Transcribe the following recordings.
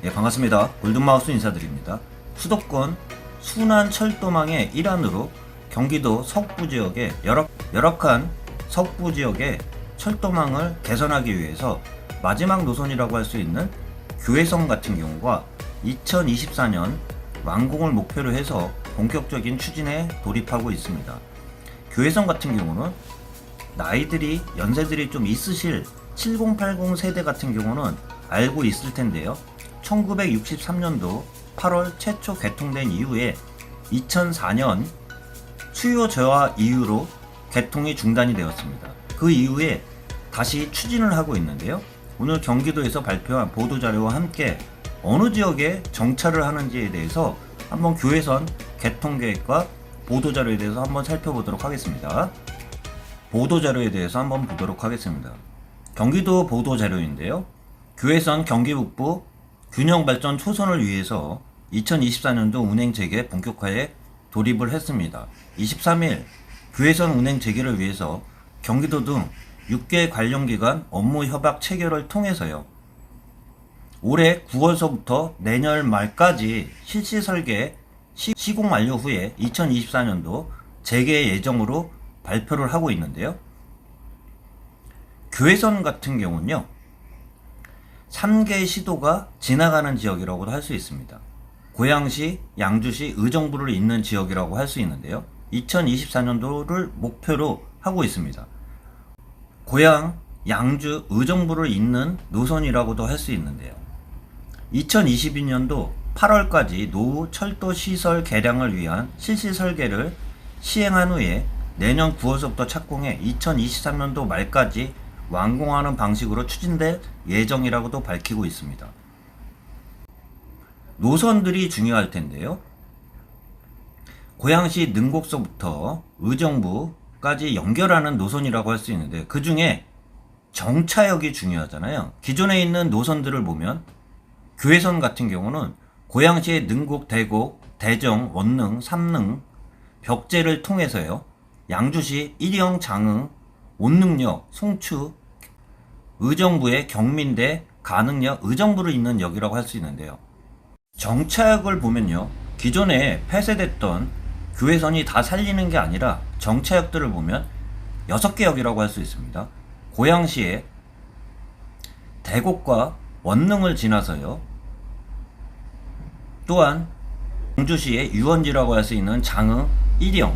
예, 반갑습니다. 골든마우스 인사드립니다. 수도권 순환철도망의 일환으로 경기도 서부지역의 열악한 서부지역의 철도망을 개선하기 위해서 마지막 노선이라고 할 수 있는 교회선 같은 경우가 2024년 완공을 목표로 해서 본격적인 추진에 돌입하고 있습니다. 교회선 같은 경우는 연세들이 좀 있으실 7080 세대 같은 경우는 알고 있을 텐데요. 1963년도 8월 최초 개통된 이후에 2004년 수요 저하 이후로 개통이 중단이 되었습니다. 그 이후에 다시 추진을 하고 있는데요. 오늘 경기도에서 발표한 보도자료와 함께 어느 지역에 정차를 하는지에 대해서 한번 교회선 개통계획과 보도자료에 대해서 한번 살펴보도록 하겠습니다. 보도자료에 대해서 한번 보도록 하겠습니다. 경기도 보도자료인데요. 교회선 경기북부 균형발전 초선을 위해서 2024년도 운행 재개 본격화에 돌입을 했습니다. 23일 교회선 운행 재개를 위해서 경기도 등 6개 관련기관 업무 협약 체결을 통해서요. 올해 9월서부터 내년 말까지 실시 설계 시공 완료 후에 2024년도 재개 예정으로 발표를 하고 있는데요. 교회선 같은 경우는요. 3개 시도가 지나가는 지역이라고도 할 수 있습니다. 고양시, 양주시, 의정부를 잇는 지역이라고 할 수 있는데요. 2024년도를 목표로 하고 있습니다. 고양, 양주, 의정부를 잇는 노선이라고도 할 수 있는데요. 2022년도 8월까지 노후 철도 시설 개량을 위한 실시 설계를 시행한 후에 내년 9월서부터 착공해 2023년도 말까지 완공하는 방식으로 추진될 예정이라고도 밝히고 있습니다. 노선들이 중요할 텐데요. 고양시 능곡서부터 의정부까지 연결하는 노선이라고 할 수 있는데 그 중에 정차역이 중요하잖아요. 기존에 있는 노선들을 보면 교회선 같은 경우는 고양시의 능곡, 대곡, 대정, 원능, 삼능, 벽제를 통해서요. 양주시 일영, 장흥, 온능역, 송추, 의정부의 경민대, 가능역, 의정부를 잇는 역이라고 할 수 있는데요. 정차역을 보면요. 기존에 폐쇄됐던 교회선이 다 살리는 게 아니라 정차역들을 보면 6개 역이라고 할 수 있습니다. 고양시의 대곡과 원능을 지나서요. 또한 양주시의 유원지라고 할 수 있는 장흥, 일영,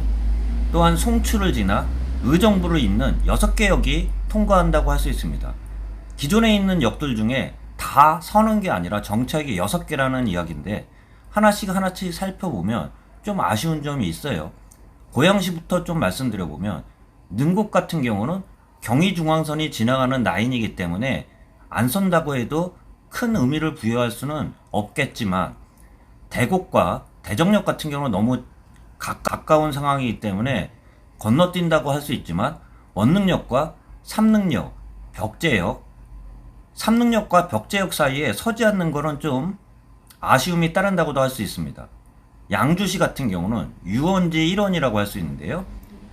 또한 송추를 지나 의정부를 잇는 6개 역이 통과한다고 할 수 있습니다. 기존에 있는 역들 중에 다 서는 게 아니라 정차역이 6개라는 이야기인데 하나씩 살펴보면 좀 아쉬운 점이 있어요. 고양시부터 좀 말씀드려보면 능곡 같은 경우는 경의중앙선이 지나가는 라인이기 때문에 안 선다고 해도 큰 의미를 부여할 수는 없겠지만 대곡과 대정역 같은 경우는 너무 가까운 상황이기 때문에 건너뛴다고 할 수 있지만 원능역과 삼능역, 벽제역, 삼능역과 벽제역 사이에 서지 않는 거는 좀 아쉬움이 따른다고도 할 수 있습니다. 양주시 같은 경우는 유원지 1원이라고 할 수 있는데요.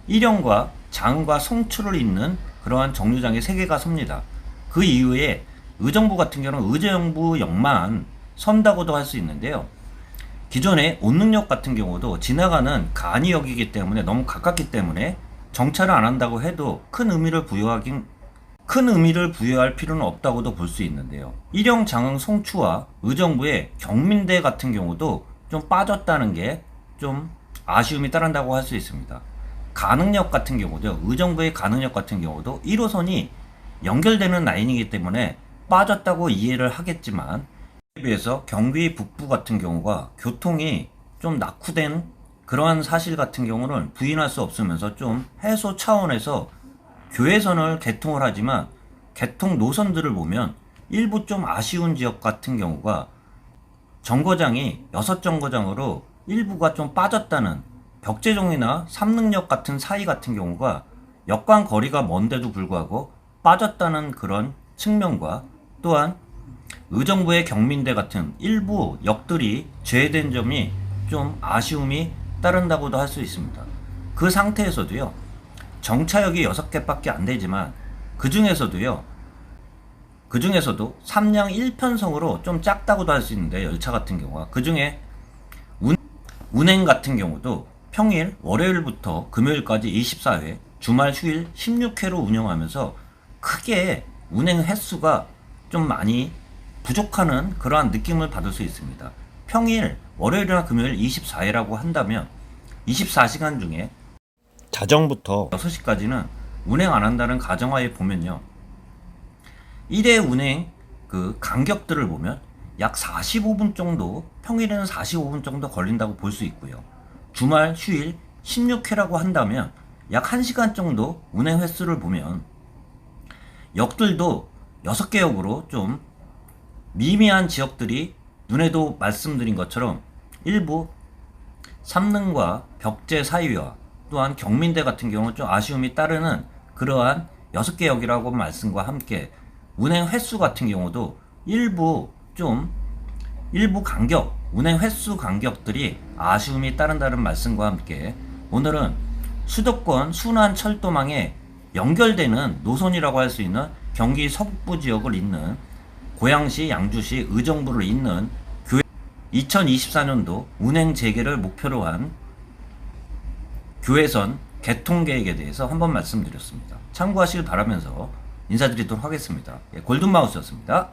일영과 장과 송추를 잇는 그러한 정류장이 3개가 섭니다. 그 이후에 의정부 같은 경우는 의정부역만 선다고도 할 수 있는데요. 기존에 온능역 같은 경우도 지나가는 간이역이기 때문에 너무 가깝기 때문에 정차를 안 한다고 해도 큰 의미를 부여할 필요는 없다고도 볼 수 있는데요. 일영, 장흥, 송추와 의정부의 경민대 같은 경우도 좀 빠졌다는 게 좀 아쉬움이 따른다고 할 수 있습니다. 가능역 같은 경우도 의정부의 가능역 같은 경우도 1호선이 연결되는 라인이기 때문에 빠졌다고 이해를 하겠지만 에 비해서 경기 북부 같은 경우가 교통이 좀 낙후된 그러한 사실 같은 경우는 부인할 수 없으면서 좀 해소 차원에서 교회선을 개통을 하지만 개통 노선들을 보면 일부 좀 아쉬운 지역 같은 경우가 정거장이 6정거장으로 일부가 좀 빠졌다는 벽제종이나 삼능역 같은 사이 같은 경우가 역간 거리가 먼데도 불구하고 빠졌다는 그런 측면과 또한 의정부의 경민대 같은 일부 역들이 제외된 점이 좀 아쉬움이 따른다고도 할 수 있습니다. 그 상태에서도요. 정차역이 6개밖에 안 되지만 그 중에서도요. 그 중에서도 3량 1편성으로 좀 작다고도 할 수 있는데, 열차 같은 경우가 그 중에 운행 같은 경우도 평일 월요일부터 금요일까지 24회, 주말 휴일 16회로 운영하면서 크게 운행 횟수가 좀 많이 부족하는 그러한 느낌을 받을 수 있습니다. 평일 월요일이나 금요일 24회라고 한다면 24시간 중에 자정부터 6시까지는 운행 안 한다는 가정하에 보면요, 1회 운행 그 간격들을 보면 약 45분 정도, 평일에는 45분 정도 걸린다고 볼 수 있고요. 주말 휴일 16회라고 한다면 약 1시간 정도 운행 횟수를 보면, 역들도 6개 역으로 좀 미미한 지역들이 눈에도 말씀드린 것처럼 일부 삼릉과 벽제 사이와 또한 경민대 같은 경우는 좀 아쉬움이 따르는 그러한 6개 역이라고 말씀과 함께 운행 횟수 같은 경우도 일부 간격, 운행 횟수 간격들이 아쉬움이 따른다는 말씀과 함께 오늘은 수도권 순환 철도망에 연결되는 노선이라고 할 수 있는 경기 서북부 지역을 잇는 고양시, 양주시, 의정부를 잇는 2024년도 운행 재개를 목표로 한 교외선 개통 계획에 대해서 한번 말씀드렸습니다. 참고하시길 바라면서 인사드리도록 하겠습니다. 골든마우스였습니다.